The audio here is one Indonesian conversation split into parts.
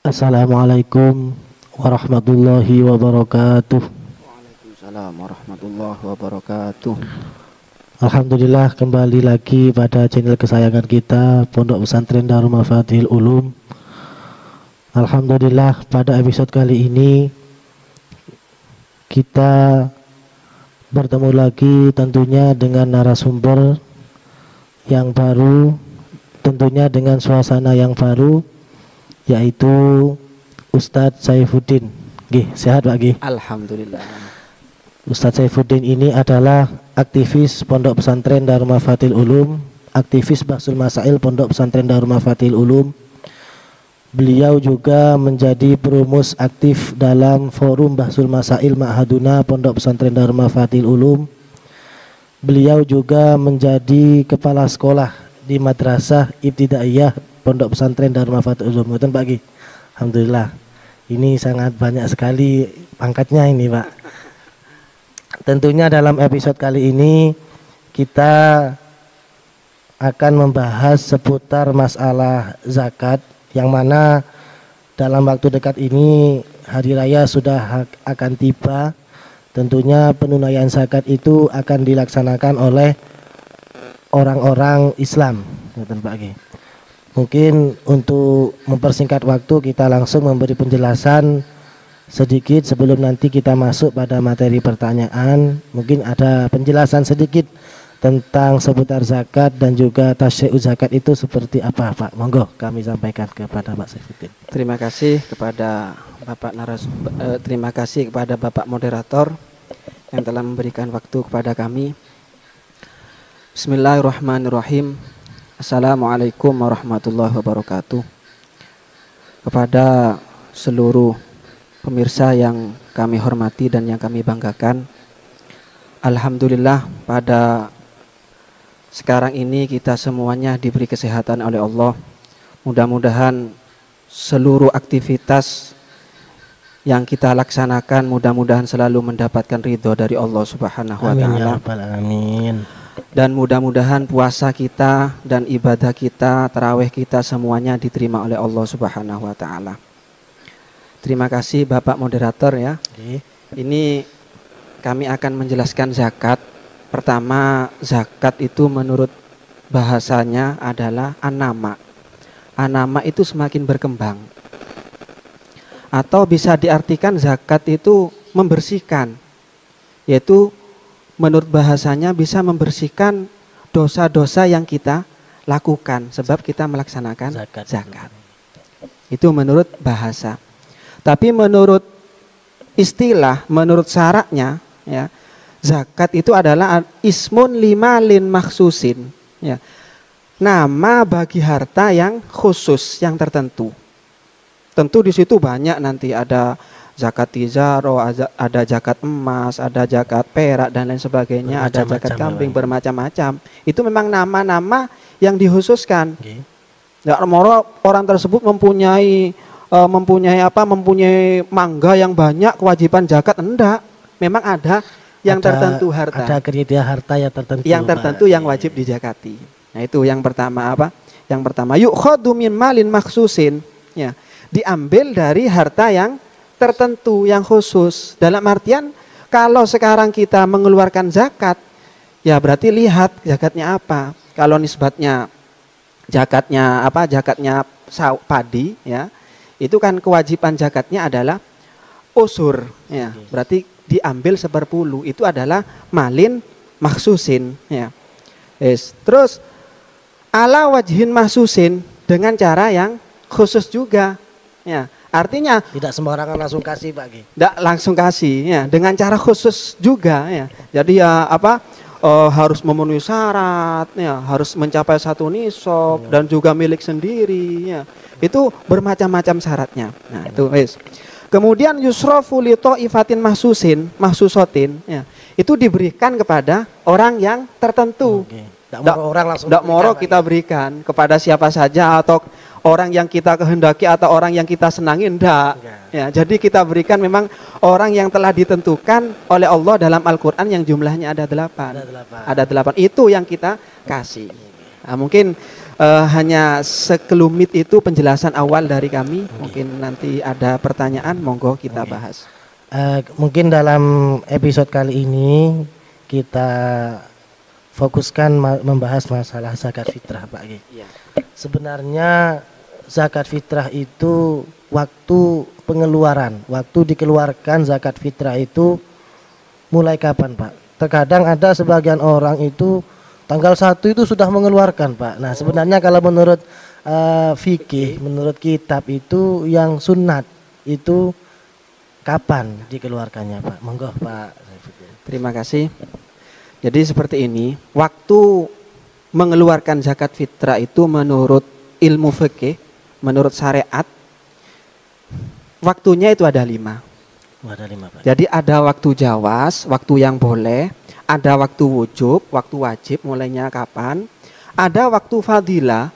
Assalamualaikum warahmatullahi wabarakatuh. Waalaikumsalam warahmatullahi wabarakatuh. Alhamdulillah kembali lagi pada channel kesayangan kita Pondok Pesantren Darul Mafatihul Ulum. Alhamdulillah pada episode kali ini kita bertemu lagi tentunya dengan narasumber yang baru, tentunya dengan suasana yang baru, yaitu Ustadz Saifuddin. Gih, sehat Pak Gih? Alhamdulillah. Ustadz Saifuddin ini adalah aktivis Pondok Pesantren Darul Mafatihul Ulum, aktivis Bahsul Masail Pondok Pesantren Darul Mafatihul Ulum. Beliau juga menjadi perumus aktif dalam Forum Bahsul Masail Ma'haduna Pondok Pesantren Darul Mafatihul Ulum. Beliau juga menjadi kepala sekolah di Madrasah Ibtidaiyah Pondok Pesantren Darul Mafatihul Ulum. Betul Pak Gi? Alhamdulillah. Ini sangat banyak sekali pangkatnya ini Pak. Tentunya dalam episode kali ini kita akan membahas seputar masalah zakat, yang mana dalam waktu dekat ini hari raya sudah akan tiba. Tentunya penunaian zakat itu akan dilaksanakan oleh orang-orang Islam. Betul Pak Gi? Mungkin untuk mempersingkat waktu kita langsung memberi penjelasan sedikit sebelum nanti kita masuk pada materi pertanyaan. Mungkin ada penjelasan sedikit tentang seputar zakat dan juga tasyri'u zakat itu seperti apa Pak? Monggo kami sampaikan kepada Pak Saifuddin. Terima kasih kepada terima kasih kepada Bapak moderator yang telah memberikan waktu kepada kami. Bismillahirrahmanirrahim. Assalamualaikum warahmatullahi wabarakatuh. Kepada seluruh pemirsa yang kami hormati dan yang kami banggakan, alhamdulillah pada sekarang ini kita semuanya diberi kesehatan oleh Allah. Mudah-mudahan seluruh aktivitas yang kita laksanakan mudah-mudahan selalu mendapatkan ridho dari Allah Subhanahu wa Amin ya taala. rabbal alamin. Dan mudah-mudahan puasa kita dan ibadah kita, tarawih kita semuanya diterima oleh Allah Subhanahu wa taala. Terima kasih Bapak moderator ya. Ini kami akan menjelaskan zakat. Pertama, zakat itu menurut bahasanya adalah anama. Anama itu semakin berkembang. Atau bisa diartikan zakat itu membersihkan. Yaitu menurut bahasanya bisa membersihkan dosa-dosa yang kita lakukan sebab kita melaksanakan zakat. Itu menurut bahasa. Tapi menurut istilah, menurut syaratnya ya, zakat itu adalah ismun lima lin maksusin ya. Nama bagi harta yang khusus, yang tertentu. Tentu di situ banyak nanti ada zakat tizaro, ada zakat emas, ada zakat perak dan lain sebagainya, ada zakat kambing, bermacam-macam. Itu memang nama-nama yang dikhususkan. Ya, orang tersebut mempunyai mangga yang banyak, kewajiban zakat enggak. Memang ada yang tertentu harta. Ada kriteria harta yang tertentu. Yang tertentu yang wajib dijakati. Nah, itu yang pertama apa? Yang pertama yukhadhu min malin maksusin ya. Diambil dari harta yang tertentu, yang khusus. Dalam artian kalau sekarang kita mengeluarkan zakat, ya berarti lihat zakatnya apa. Kalau nisbatnya zakatnya apa? Zakatnya padi ya. Itu kan kewajiban zakatnya adalah usur ya. Berarti diambil 1/10. Itu adalah malin maksusin ya. Terus ala wajhin maksusin dengan cara yang khusus juga ya. Artinya tidak sembarangan langsung kasih Pak Gi. Tidak langsung kasih ya, dengan cara khusus juga ya. Jadi ya apa harus memenuhi syarat ya, harus mencapai 1 nisab dan juga milik sendiri ya. Itu bermacam-macam syaratnya. Nah, itu wis. Kemudian yusrafu li thaifatin mahsusotin ya. Itu diberikan kepada orang yang tertentu. Tidak moro kita berikan kepada siapa saja atau orang yang kita kehendaki atau orang yang kita senangi, enggak. Ya, jadi kita berikan memang orang yang telah ditentukan oleh Allah dalam Al-Quran yang jumlahnya ada 8. Ada 8. Itu yang kita kasih. Nah, mungkin Hanya sekelumit itu penjelasan awal dari kami. Mungkin nanti ada pertanyaan, monggo kita bahas. Mungkin dalam episode kali ini kita fokuskan membahas masalah zakat fitrah, Pak Ki. Ya. Sebenarnya zakat fitrah itu waktu pengeluaran, waktu dikeluarkan zakat fitrah itu mulai kapan, Pak? Terkadang ada sebagian orang itu tanggal 1 itu sudah mengeluarkan, Pak. Nah, sebenarnya kalau menurut fikih, menurut kitab itu yang sunat itu kapan dikeluarkannya, Pak? Monggo, Pak. Terima kasih. Jadi seperti ini, waktu mengeluarkan zakat fitrah itu menurut ilmu fikih, menurut syariat, waktunya itu ada 5. Ada 5, Pak. Jadi ada waktu jawaz, waktu yang boleh, ada waktu wujub, waktu wajib mulainya kapan, ada waktu fadilah,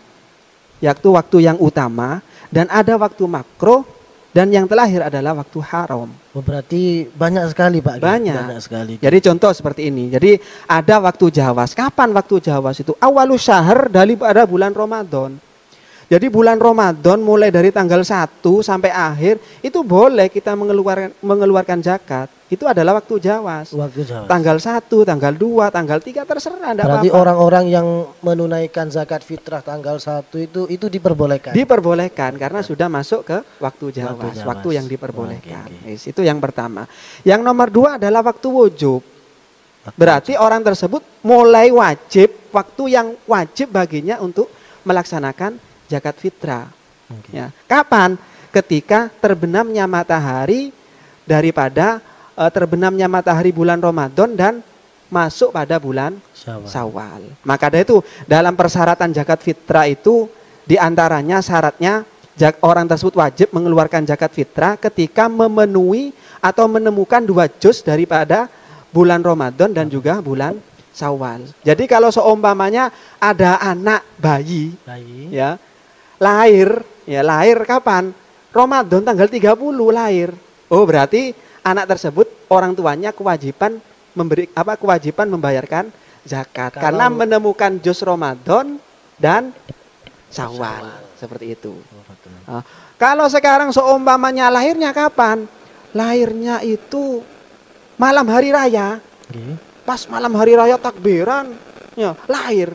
yaitu waktu yang utama, dan ada waktu makruh, dan yang terakhir adalah waktu haram. Berarti banyak sekali, Pak. Banyak sekali. Jadi contoh seperti ini. Jadi ada waktu jawaz. Kapan waktu jawaz itu? Awalus syahr daripada bulan Ramadan. Jadi bulan Ramadan mulai dari tanggal 1 sampai akhir itu boleh kita mengeluarkan zakat. Itu adalah waktu jawaz. Waktu jawaz. Tanggal 1, tanggal 2, tanggal 3 terserah. Berarti orang-orang yang menunaikan zakat fitrah tanggal 1 itu diperbolehkan. Diperbolehkan karena sudah masuk ke waktu jawaz, waktu yang diperbolehkan. Okay. Itu yang pertama. Yang nomor 2 adalah waktu wujub. Berarti orang tersebut mulai wajib, waktu yang wajib baginya untuk melaksanakan zakat fitrah. Okay. Ya. Kapan? Ketika terbenamnya matahari daripada terbenamnya matahari bulan Ramadan dan masuk pada bulan Syawal. Maka dari itu dalam persyaratan zakat fitrah itu diantaranya syaratnya orang tersebut wajib mengeluarkan zakat fitrah ketika memenuhi atau menemukan 2 juz daripada bulan Ramadan dan juga bulan Syawal. Jadi kalau seumpamanya ada anak bayi. Ya, lahir kapan? Ramadan tanggal 30 lahir. Oh, berarti anak tersebut orang tuanya kewajiban membayarkan zakat karena menemukan juz Ramadan dan Syawal. Seperti itu. Kalau sekarang seumpamanya lahirnya kapan? Lahirnya itu malam hari raya. Pas malam hari raya takbiran, ya, lahir.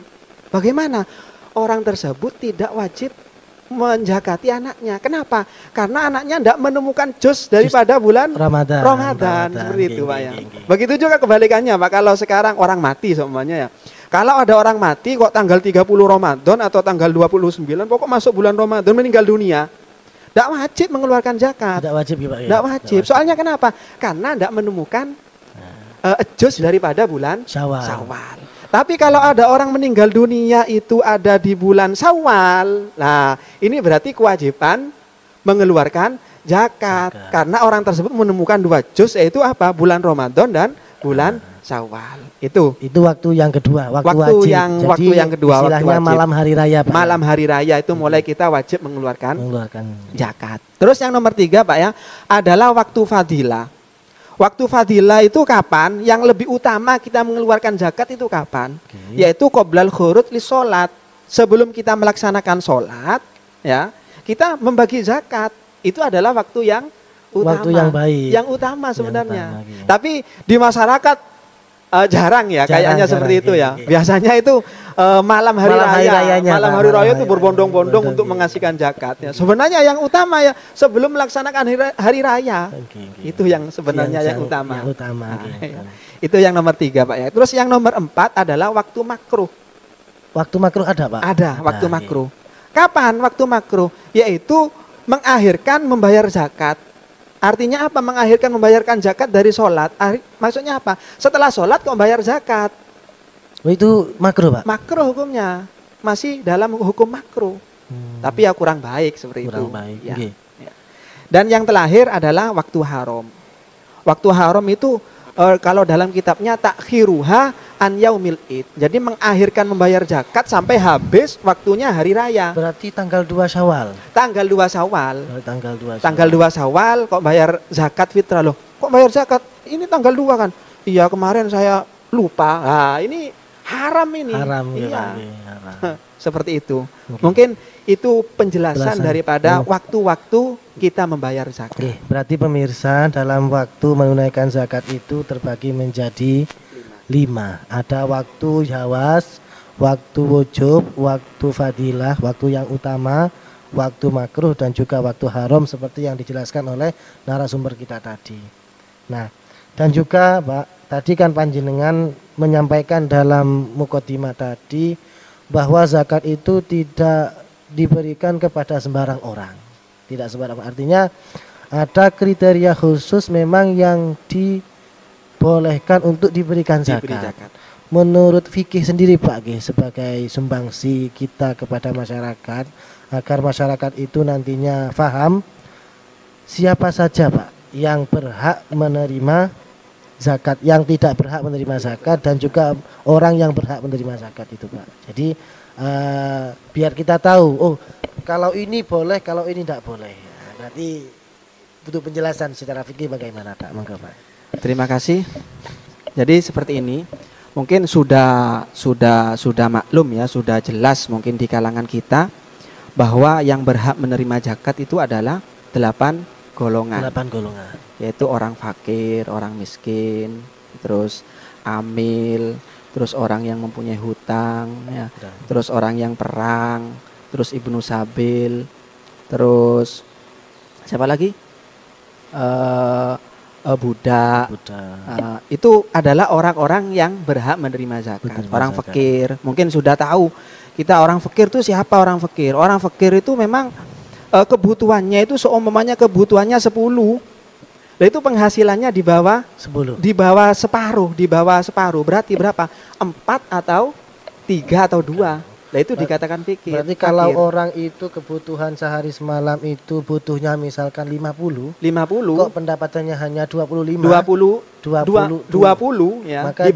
Bagaimana? Orang tersebut tidak wajib menjakati anaknya. Kenapa? Karena anaknya tidak menemukan juz daripada bulan Ramadan. Seperti itu, Pak ya. Begitu juga kebalikannya, Pak. Kalau sekarang orang mati semuanya ya. Kalau ada orang mati kok tanggal 30 Ramadan atau tanggal 29 pokok masuk bulan Ramadan meninggal dunia. Tidak wajib mengeluarkan zakat. Tidak wajib, Pak. Tidak wajib. Soalnya kenapa? Karena tidak menemukan juz daripada bulan Syawal. Tapi kalau ada orang meninggal dunia itu ada di bulan Syawal, nah ini berarti kewajiban mengeluarkan zakat. Karena orang tersebut menemukan 2 juz, yaitu apa? Bulan Ramadan dan bulan Syawal. Itu waktu yang kedua, waktu yang kedua, istilahnya malam hari raya, Pak. Malam hari raya itu mulai kita wajib mengeluarkan zakat. Terus yang nomor 3, Pak ya, adalah waktu fadilah. Waktu fadilah itu kapan? Yang lebih utama kita mengeluarkan zakat itu kapan? Yaitu qoblal khuruj li sholat. Sebelum kita melaksanakan sholat, ya, kita membagi zakat. Itu adalah waktu yang utama. Waktu yang baik. Yang utama sebenarnya. Tapi di masyarakat jarang ya, kayaknya seperti itu ya. Biasanya itu malam hari raya. Malam hari raya itu berbondong-bondong untuk mengasihkan zakatnya. Sebenarnya yang utama ya sebelum melaksanakan hari raya. Itu yang sebenarnya yang utama. Itu yang nomor 3, Pak ya. Terus yang nomor 4 adalah waktu makruh. Waktu makruh ada, Pak? Ada, waktu makruh. Kapan waktu makruh? Yaitu mengakhirkan membayar zakat. Artinya apa? Mengakhirkan membayarkan zakat dari sholat. Maksudnya apa? Setelah sholat kok bayar zakat. Itu makruh, Pak? Makruh hukumnya. Masih dalam hukum makruh. Tapi ya kurang baik seperti itu. Baik. Ya. Ya. Dan yang terakhir adalah waktu haram. Waktu haram itu kalau dalam kitabnya takhiruha an yaumil id. Jadi mengakhirkan membayar zakat sampai habis waktunya hari raya. Berarti tanggal 2 Syawal. Tanggal 2 Syawal. Tanggal 2 Syawal kok bayar zakat fitrah loh. Kok bayar zakat? Ini tanggal 2 kan? Iya, kemarin saya lupa. Nah, ini haram ini. Haram iya. ya, haram. Seperti itu. Oke. Mungkin itu penjelasan Penjelasan. daripada waktu-waktu kita membayar zakat. Oke, berarti pemirsa dalam waktu menunaikan zakat itu terbagi menjadi 5. Ada waktu jawas, waktu wujub, waktu fadilah, waktu yang utama, waktu makruh, dan juga waktu haram seperti yang dijelaskan oleh narasumber kita tadi. Nah, dan juga Pak, tadi kan panjenengan menyampaikan dalam mukaddimah tadi bahwa zakat itu tidak diberikan kepada sembarang orang. Tidak sembarang. Artinya ada kriteria khusus memang yang dibolehkan untuk diberikan zakat. Menurut fikih sendiri Pak sebagai sumbangsi kita kepada masyarakat agar masyarakat itu nantinya paham siapa saja Pak yang berhak menerima zakat, yang tidak berhak menerima zakat, dan juga orang yang berhak menerima zakat itu Pak. Jadi biar kita tahu, oh kalau ini boleh, kalau ini tidak boleh. Berarti butuh penjelasan secara fikih bagaimana Pak? Monggo Pak. Terima kasih. Jadi seperti ini, mungkin sudah maklum ya, sudah jelas mungkin di kalangan kita bahwa yang berhak menerima zakat itu adalah 8 golongan. 8 golongan. Yaitu orang fakir, orang miskin, terus amil, terus orang yang mempunyai hutang, ya, terus orang yang perang, terus ibnu sabil, terus siapa lagi? Budak. Itu adalah orang-orang yang berhak menerima zakat. Orang fakir, mungkin sudah tahu kita orang fakir itu siapa orang fakir? Orang fakir itu memang kebutuhannya itu seumpamanya kebutuhannya 10. Nah itu penghasilannya di bawah 10. Di bawah separuh. Berarti berapa? 4 atau 3 atau 2. Nah itu dikatakan fikir. Berarti kalau orang itu kebutuhan sehari semalam itu butuhnya misalkan 50, kok pendapatannya hanya 25, 20 ya. Maka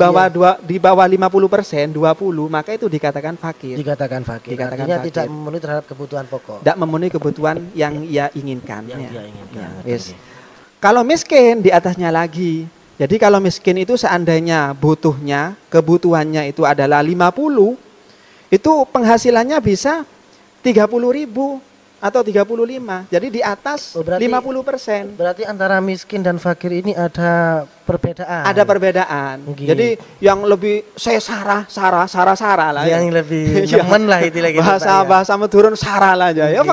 di bawah 50%, 20, maka itu dikatakan fakir. Dikatakan fakir. Artinya tidak memenuhi terhadap kebutuhan pokok. Tidak memenuhi kebutuhan yang ia inginkan. Yang dia inginkan. Ya, yes. Kalau miskin di atasnya lagi. Jadi kalau miskin itu seandainya kebutuhannya itu adalah 50, itu penghasilannya bisa 30.000 atau 35. Jadi di atas 50%. Berarti antara miskin dan fakir ini ada perbedaan. Ada perbedaan. Okay. Jadi yang lebih sara lah. Yang lebih nemen lah itu lagi. Bahasa Madurun sara lah aja. Ya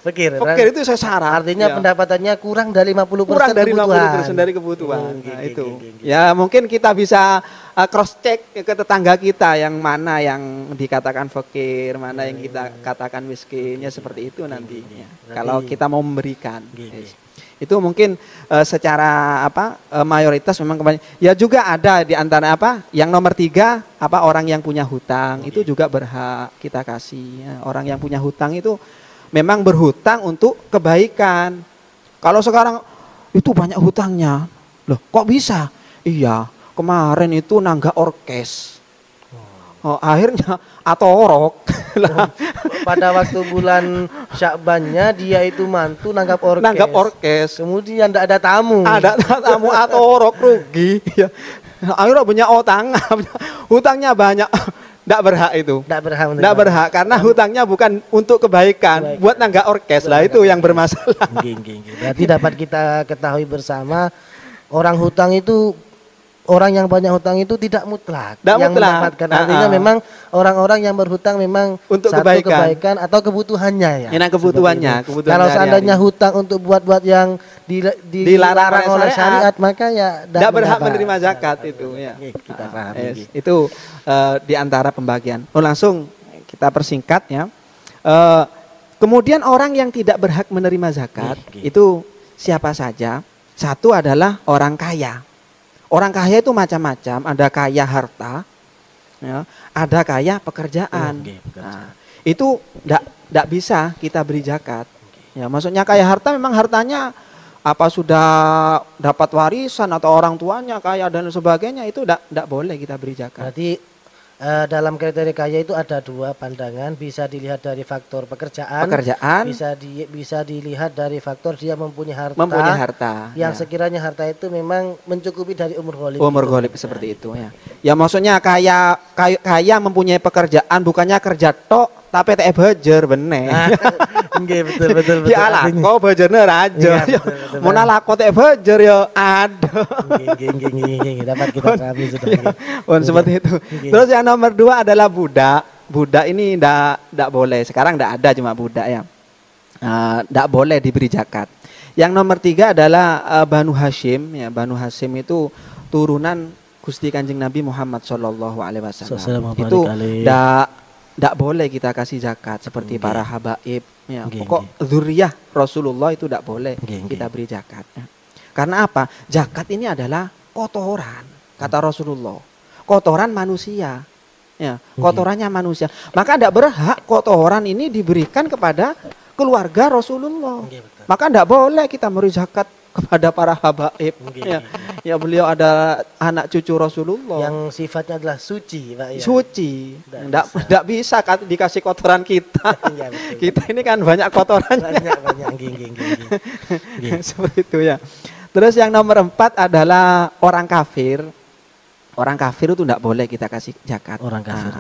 fakir itu sesara. Artinya pendapatannya kurang dari 50% kurang dari kebutuhan. 50% dari kebutuhan. Nah, itu. Ya mungkin kita bisa cross check ke tetangga kita yang mana yang dikatakan fakir, mana yang kita katakan miskinnya seperti itu nantinya. Kalau kita mau memberikan. Itu mungkin secara mayoritas memang ya juga ada di antara yang nomor 3 orang yang punya hutang itu juga berhak kita kasih. Ya. Orang yang punya hutang itu memang berhutang untuk kebaikan. Kalau sekarang itu banyak hutangnya, loh kok bisa? Iya, kemarin itu nanggak orkes. Akhirnya atorok. Pada waktu bulan Syakbannya dia itu mantu nanggap orkes. Kemudian tidak ada tamu. Ada tamu atorok rugi. Akhirnya banyak hutangnya banyak. Tidak berhak itu. Tidak berhak karena hutangnya bukan untuk kebaikan, buat nanggak orkes lah itu yang bermasalah. Berarti dapat kita ketahui bersama orang hutang itu, orang yang banyak hutang itu tidak mutlak. Yang mendapatkan artinya memang orang-orang yang berhutang memang untuk satu kebaikan atau kebutuhannya ya. Enak kebutuhannya. Kalau seandainya hutang untuk buat yang dilarang oleh syariat, maka ya tidak berhak menerima zakat itu. Ya. Kita pahami. Itu di antara pembagian. Langsung kita persingkat ya. Kemudian orang yang tidak berhak menerima zakat itu siapa saja? Satu adalah orang kaya. Orang kaya itu macam-macam, ada kaya harta, ya, ada kaya pekerjaan. Nah, itu tidak bisa kita beri zakat. Ya, maksudnya kaya harta memang hartanya sudah dapat warisan atau orang tuanya kaya dan sebagainya, itu tidak boleh kita beri zakat. Berarti Dalam kriteria kaya itu ada dua pandangan, bisa dilihat dari faktor pekerjaan, bisa dilihat dari faktor dia mempunyai harta, yang sekiranya harta itu memang mencukupi dari umur ghalib seperti itu ya. Ya maksudnya kaya mempunyai pekerjaan, bukannya kerja tok tapi teh bejer bener. Nggih betul. Ya lah, kok bejerne raja. Mun lako teh bejer ya aduh. Nggih, dapat kita pahami sudah. Seperti itu. Terus yang nomor 2 adalah budak. Budak ini ndak boleh. Sekarang ndak ada, cuma budak ya. Ndak boleh diberi zakat. Yang nomor 3 adalah Banu Hashim ya. Banu Hashim itu turunan Gusti Kanjeng Nabi Muhammad sallallahu alaihi wasallam. Itu ndak boleh kita kasih zakat seperti para habaib ya. Pokok dzurriyyah Rasulullah itu ndak boleh kita beri zakat. Karena apa? Zakat ini adalah kotoran, kata Rasulullah. Kotoran manusia. Ya, kotorannya manusia. Maka tidak berhak kotoran ini diberikan kepada keluarga Rasulullah. Maka tidak boleh kita memberi zakat kepada para habaib. Ya, beliau ada anak cucu Rasulullah yang sifatnya adalah suci, Pak ya. Suci. Tidak bisa dikasih kotoran kita. Kita ini kan banyak kotorannya. Banyak. Seperti itu ya. Terus yang nomor 4 adalah orang kafir. Orang kafir itu tidak boleh kita kasih zakat. Orang kafir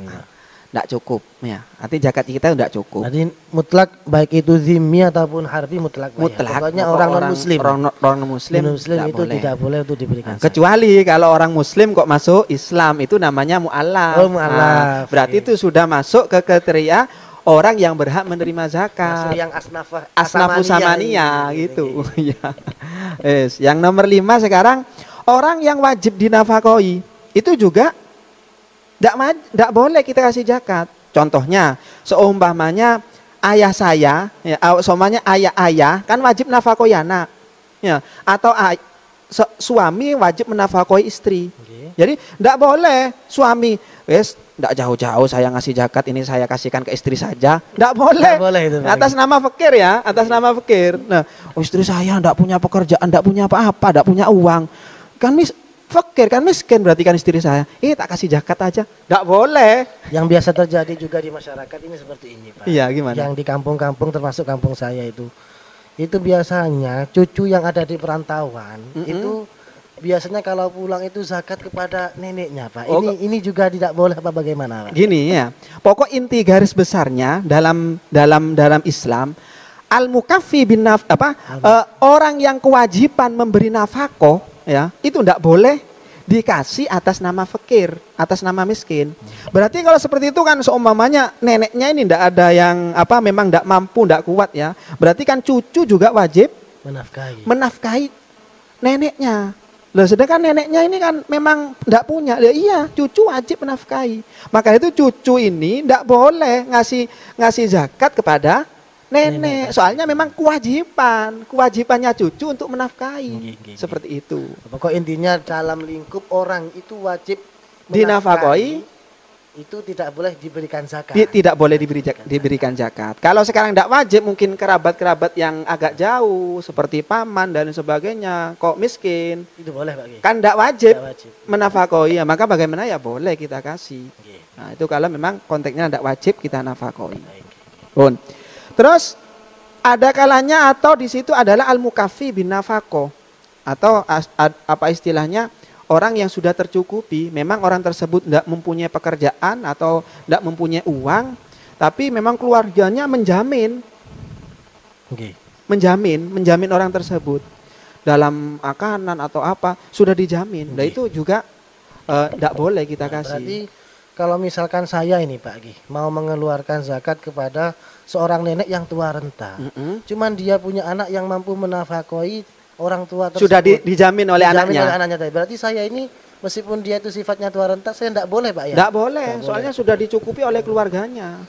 tidak cukup ya. Arti zakat kita tidak cukup. Jadi mutlak baik itu zimmi ataupun harbi mutlak. Pokoknya orang non muslim. Orang muslim itu tidak boleh untuk diberikan. Kecuali kalau orang muslim kok masuk Islam itu namanya mu'allaf. Oh, mu'allaf. Berarti itu sudah masuk ke kriteria orang yang berhak menerima zakat. Masuk yang asnafu samaniyah gitu. Ya. Yang nomor 5 sekarang orang yang wajib dinafkahi. Itu juga tidak boleh kita kasih zakat. Contohnya, seumpamanya ayah saya, ya, seumpamanya ayah kan wajib nafkahi anak, ya, atau suami wajib menafkahi istri. Jadi tidak boleh suami, tidak jauh-jauh saya ngasih zakat ini saya kasihkan ke istri saja, tidak boleh. Itu, atas nama fakir ya, atas nama fakir. Nah, istri saya tidak punya pekerjaan, tidak punya apa-apa, tidak punya uang, kan fakir kan miskin berarti kan istri saya. Tak kasih zakat aja. Enggak boleh. Yang biasa terjadi juga di masyarakat ini seperti ini, Pak. Iya, gimana? Yang di kampung-kampung termasuk kampung saya itu biasanya cucu yang ada di perantauan itu biasanya kalau pulang itu zakat kepada neneknya, Pak. Ini juga tidak boleh apa bagaimana, Pak? Gini ya. Pokok inti garis besarnya dalam Islam al-mukaffi bin orang yang kewajiban memberi nafkah ya, itu tidak boleh dikasih atas nama fakir, atas nama miskin. Berarti kalau seperti itu kan seumpamanya neneknya ini tidak ada yang memang tidak mampu, tidak kuat ya. Berarti kan cucu juga wajib menafkahi neneknya. Loh, sedangkan neneknya ini kan memang tidak punya. Iya, cucu wajib menafkahi. Maka itu cucu ini tidak boleh ngasih zakat kepada nenek. Soalnya memang kewajibannya cucu untuk menafkahi. Seperti itu. Pokok intinya dalam lingkup orang itu wajib dinafkahi, itu tidak boleh diberikan zakat. Tidak boleh diberikan zakat. Kalau sekarang tidak wajib, mungkin kerabat-kerabat yang agak jauh seperti paman dan sebagainya kok miskin, itu boleh, Pak. Kan tidak wajib menafkahi, ya, maka bagaimana ya boleh kita kasih. Nah, itu kalau memang konteksnya tidak wajib kita nafkahi. Terus ada kalanya atau di situ adalah al-mukaffi bin nafaqah, atau apa istilahnya, orang yang sudah tercukupi. Memang orang tersebut tidak mempunyai pekerjaan atau tidak mempunyai uang, tapi memang keluarganya menjamin orang tersebut dalam makanan atau apa sudah dijamin. Nah itu juga tidak boleh kita kasih. Berarti kalau misalkan saya ini, Pak, mau mengeluarkan zakat kepada seorang nenek yang tua renta, cuman dia punya anak yang mampu menafkahi orang tua tersebut, sudah dijamin oleh anaknya. Berarti saya ini meskipun dia itu sifatnya tua renta, saya tidak boleh, Pak, ya? Tidak boleh, soalnya sudah dicukupi oleh keluarganya.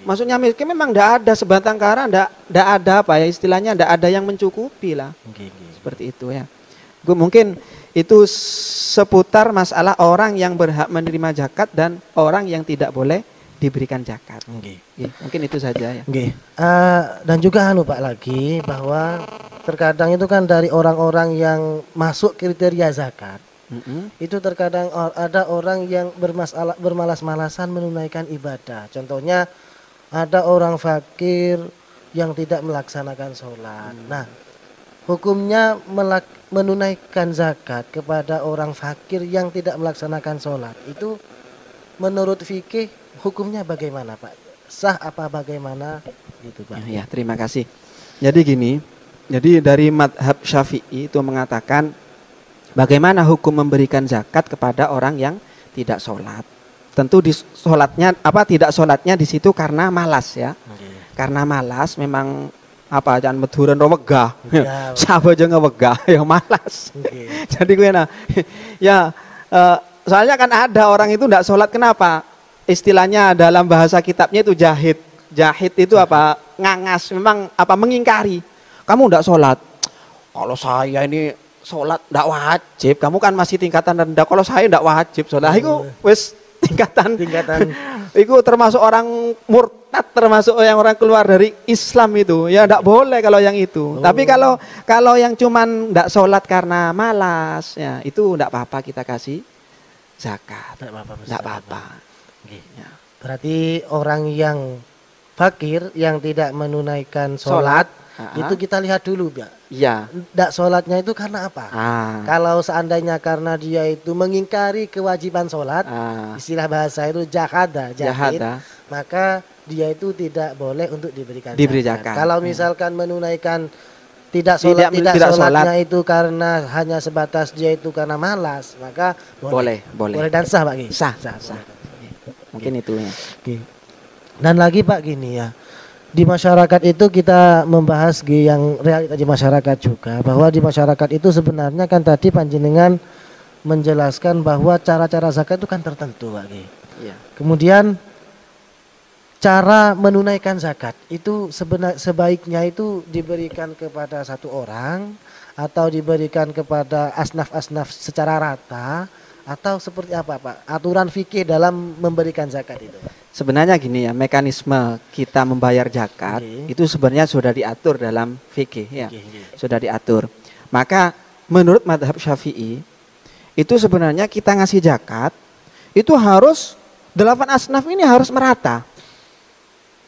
Maksudnya miskin memang tidak ada sebatang kara, tidak ada istilahnya, tidak ada yang mencukupi lah. Seperti itu ya. Mungkin itu seputar masalah orang yang berhak menerima zakat dan orang yang tidak boleh diberikan zakat. Mungkin itu saja ya. Dan juga Pak lagi bahwa terkadang itu kan dari orang-orang yang masuk kriteria zakat, Itu terkadang ada orang yang bermalas-malasan menunaikan ibadah. Contohnya ada orang fakir yang tidak melaksanakan sholat. Nah, hukumnya menunaikan zakat kepada orang fakir yang tidak melaksanakan sholat itu menurut fikih hukumnya bagaimana, Pak? Sah apa bagaimana? Gitu, Pak. Ya, terima kasih. Jadi gini, jadi dari madhab Syafi'i itu mengatakan bagaimana hukum memberikan zakat kepada orang yang tidak sholat. Tentu di sholatnya tidak sholatnya di situ karena malas ya. Karena malas memang jangan meduren wegah. Siapa aja ngewegah yang malas. Jadi gue soalnya kan ada orang itu tidak sholat, kenapa? Istilahnya dalam bahasa kitabnya itu jahid. Jahid itu ngangas, memang mengingkari. Kamu tidak sholat. Kalau saya ini sholat tidak wajib, kamu kan masih tingkatan rendah. Kalau saya tidak wajib sholat, itu wis tingkatan. Itu termasuk orang murtad, termasuk yang orang keluar dari Islam itu. Ya tidak boleh kalau yang itu. Tapi kalau yang cuman tidak sholat karena malas, ya itu tidak apa-apa kita kasih zakat. Tidak apa-apa. Ya. Berarti orang yang fakir yang tidak menunaikan sholat itu kita lihat dulu, Pak. Iya. Tidak sholatnya itu karena apa? Kalau seandainya karena dia itu mengingkari kewajiban sholat, istilah bahasa itu jahada, maka dia itu tidak boleh untuk diberikan zakat. Kalau misalkan menunaikan tidak sholatnya itu karena hanya sebatas dia itu karena malas, maka boleh dan sah, Pak. Sah. Mungkin itu ya. Dan lagi, Pak, gini ya. Di masyarakat itu kita membahas yang realita di masyarakat juga, bahwa di masyarakat itu sebenarnya kan tadi panjenengan menjelaskan bahwa cara-cara zakat itu kan tertentu, Pak. Iya. Kemudian cara menunaikan zakat itu sebaiknya itu diberikan kepada satu orang atau diberikan kepada asnaf-asnaf secara rata, atau seperti apa, Pak? Aturan fikih dalam memberikan zakat itu, Pak? Sebenarnya gini ya, mekanisme kita membayar zakat itu sebenarnya sudah diatur dalam fikih ya. Sudah diatur. Maka menurut madhab Syafi'i itu sebenarnya kita ngasih zakat itu harus 8 asnaf ini harus merata.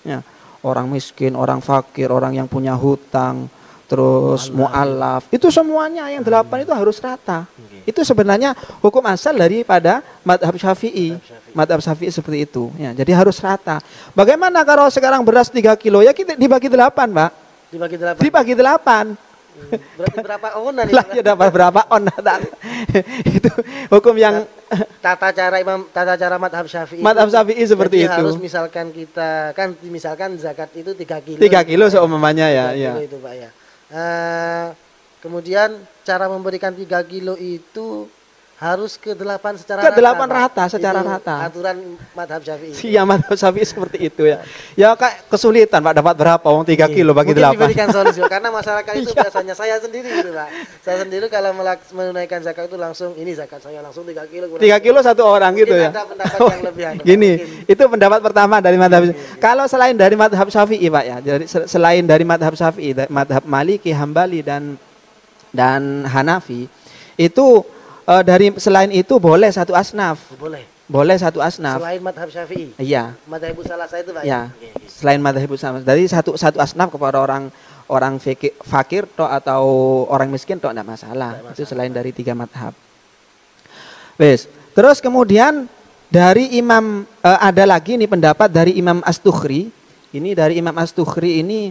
Ya, orang miskin, orang fakir, orang yang punya hutang, terus mu'alaf, itu semuanya yang 8 itu harus rata. Itu sebenarnya hukum asal daripada madhab Syafi'i. Madhab Syafi'i seperti itu ya, jadi harus rata. Bagaimana kalau sekarang beras 3 kilo, ya kita dibagi 8, Pak. Dibagi 8. Berarti berapa onan lah ya, dapat berapa onan. Itu hukum yang tata cara madhab Syafi'i. Madhab Syafi'i seperti itu. Harus misalkan kita kan zakat itu 3 kilo. 3 kilo seumpamanya ya. Itu, Pak, ya. Kemudian cara memberikan 3 kilo itu harus ke 8 secara rata. Secara rata. Aturan madhab Syafi'i. Iya, madhab Syafi'i seperti itu ya. Ya kayak kesulitan, Pak, dapat berapa? 3 kilo bagi 8. Mungkin diberikan solusi, karena masyarakat itu biasanya saya sendiri gitu, Pak. Saya sendiri kalau menunaikan zakat itu langsung ini zakat saya langsung 3 kilo. 3 kilo satu orang gitu ya. Ada pendapat yang lebih gini, itu pendapat pertama dari madhab. Kalau selain dari madhab Syafi'i, Pak ya. Jadi selain dari madhab Syafi'i, madhab Maliki, Hambali dan Hanafi itu dari selain itu boleh satu asnaf. Boleh satu asnaf. Selain madhab Syafi'i. Iya. Madhab Salasah itu, Pak. Ya. Selain madhab Salasah. Dari satu asnaf kepada orang fakir atau orang miskin tidak masalah. Itu selain dari 3 madhab. Terus kemudian dari Imam ada lagi nih pendapat dari Imam As-Tukhri. Ini dari Imam As-Tukhri ini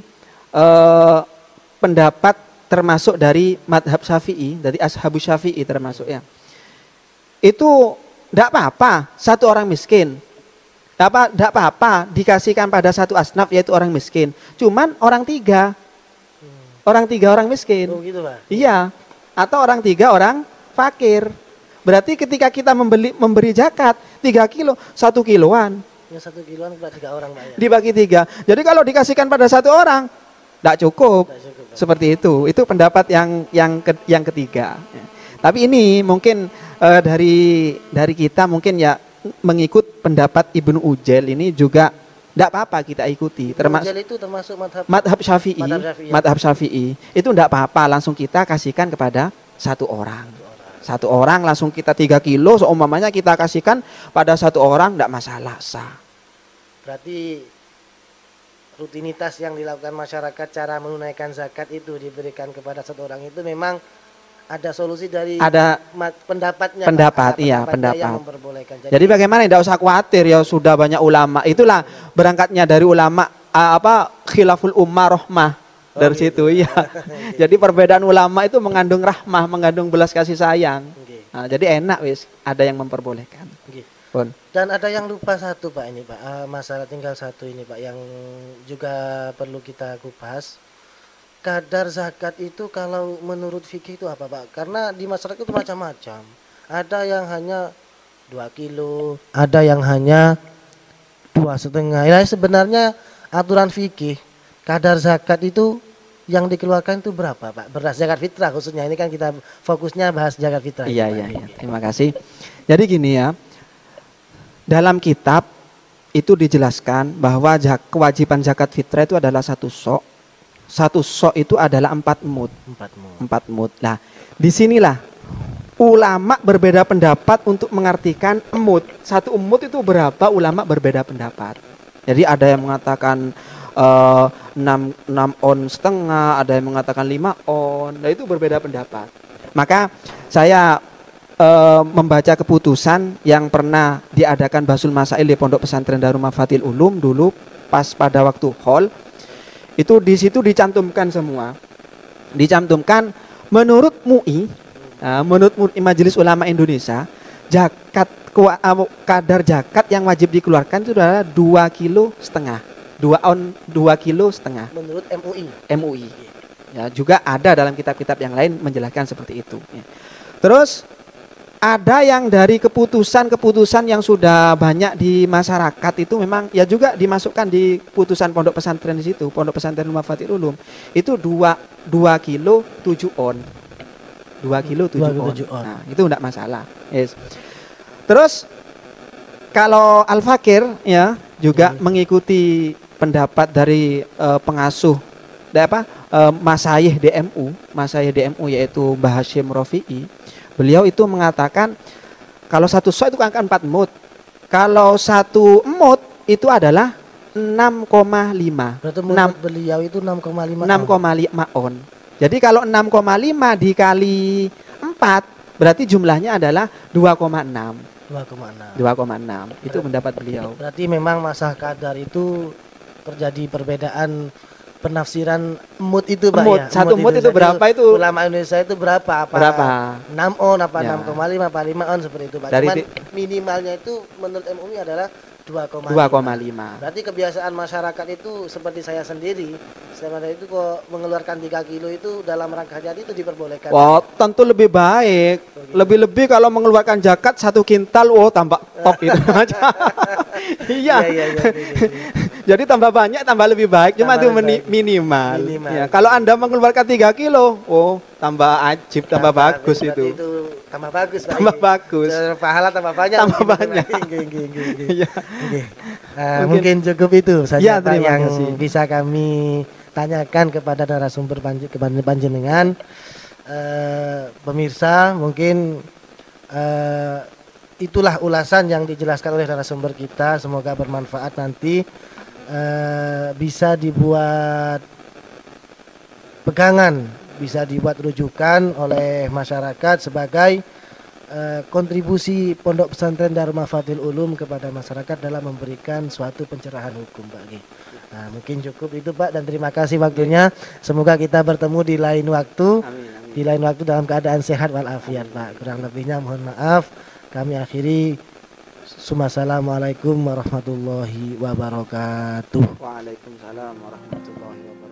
pendapat termasuk dari madhab Syafi'i, dari ashabus Syafi'i termasuk ya. Itu tidak apa-apa satu orang miskin, tidak apa-apa dikasihkan pada satu asnaf yaitu orang miskin. Cuman orang 3 orang miskin. Oh, gitu, Pak. Iya, atau orang 3 orang fakir. Berarti ketika kita memberi zakat 3 kilo, 1 kiloan. Ya 1 kiloan kepada 3 orang, Pak. Ya. Dibagi 3. Jadi kalau dikasihkan pada 1 orang tidak cukup. Seperti itu. Itu pendapat yang ketiga. Ya. Tapi ini mungkin dari kita mungkin ya mengikut pendapat Ibnu Ujail ini juga tidak apa-apa kita ikuti. Ujail itu termasuk madhab Syafi'i. Madhab Syafi'i itu tidak apa-apa, langsung kita kasihkan kepada 1 orang. Satu orang langsung kita 3 kilo, seumpamanya kita kasihkan pada satu orang, tidak masalah, sah. Berarti rutinitas yang dilakukan masyarakat cara menunaikan zakat itu diberikan kepada satu orang itu memang ada solusi dari pendapatnya. Pendapat, iya, pendapat. Yang memperbolehkan. Jadi bagaimana? Tidak usah khawatir ya, sudah banyak ulama. Itulah berangkatnya dari ulama khilaful ummah rahmah. Dari situ ya. Jadi perbedaan ulama itu mengandung rahmah, mengandung belas kasih sayang. Nah, jadi enak wis, ada yang memperbolehkan. Pun. Dan ada yang lupa satu Pak ini Pak, masalah tinggal satu ini Pak yang juga perlu kita kupas. Kadar zakat itu kalau menurut fikih itu apa Pak? Karena di masyarakat itu macam-macam. Ada yang hanya 2 kilo, ada yang hanya 2,5. Ya sebenarnya aturan fikih kadar zakat itu yang dikeluarkan itu berapa Pak? Beras zakat fitrah khususnya, ini kan kita fokusnya bahas zakat fitrah. Iya. Terima kasih. Jadi gini ya, dalam kitab itu dijelaskan bahwa kewajiban zakat fitrah itu adalah 1 sok. 1 sok itu adalah 4 mud. 4 mud. Nah, disinilah ulama berbeda pendapat untuk mengartikan emut. 1 emut itu berapa? Ulama berbeda pendapat. Jadi ada yang mengatakan 6 on setengah, ada yang mengatakan 5 on. Nah, itu berbeda pendapat. Maka saya membaca keputusan yang pernah diadakan Basul Masail di Pondok Pesantren Darul Mafatil Ulum dulu pas pada waktu haul. Itu di situ dicantumkan semua. Dicantumkan menurut MUI, menurut Majelis Ulama Indonesia, kadar zakat yang wajib dikeluarkan itu adalah 2,5 kilo. 2,5 kilo. Menurut MUI. Ya, juga ada dalam kitab-kitab yang lain menjelaskan seperti itu. Ya. Terus ada yang dari keputusan yang sudah banyak di masyarakat itu memang ya juga dimasukkan di putusan pondok pesantren di situ, Pondok Pesantren Mafatil Ulum. Itu 2 kilo 7 on. 2 kilo 7 on. Nah, itu enggak masalah. Yes. Terus kalau Al-Fakir ya juga mengikuti pendapat dari pengasuh Masyayikh DMU yaitu Mbah Hasyim Rafi'i. Beliau itu mengatakan kalau 1 sok itu akan 4 mud. Kalau 1 mud itu adalah 6,5. Berarti menurut beliau itu 6,5 on. Jadi kalau 6,5 dikali 4 berarti jumlahnya adalah 2,6. 2,6. Itu pendapat beliau. Berarti memang masalah kadar itu terjadi perbedaan penafsiran emut itu Pak ya. 1 mut itu berapa itu? Ulama Indonesia itu berapa? Berapa? 6 on apa Ya. 6,5 apa 5 on seperti itu Pak. Cuman minimalnya itu menurut MUI adalah 2,5. Berarti kebiasaan masyarakat itu seperti saya sendiri. Saya itu kok mengeluarkan 3 kilo itu dalam rangka jadi itu diperbolehkan. Wah, tentu lebih baik. Lebih-lebih kalau mengeluarkan zakat 1 kintal, tambah top itu aja. Iya. Jadi tambah banyak, tambah lebih baik. Cuma itu minimal. Ya, kalau Anda mengeluarkan 3 kilo, tambah ajib, tambah bagus itu. Tambah bagus, Pak. Tambah bagus. Pahala tambah banyak. Tambah banyak. Mungkin cukup itu saja ya, Pak yang kasih. bisa kami tanyakan kepada narasumber panjenengan. Pemirsa, mungkin itulah ulasan yang dijelaskan oleh narasumber kita. Semoga bermanfaat nanti. Bisa dibuat pegangan, bisa dibuat rujukan oleh masyarakat sebagai kontribusi Pondok Pesantren Darul Mafatil Ulum kepada masyarakat dalam memberikan suatu pencerahan hukum Pak. Nah, mungkin cukup itu Pak dan terima kasih waktunya. Semoga kita bertemu di lain waktu. Amin. Di lain waktu dalam keadaan sehat walafiat Pak. Kurang lebihnya mohon maaf. Kami akhiri. Assalamualaikum warahmatullahi wabarakatuh. Waalaikumsalam warahmatullahi wabarakatuh.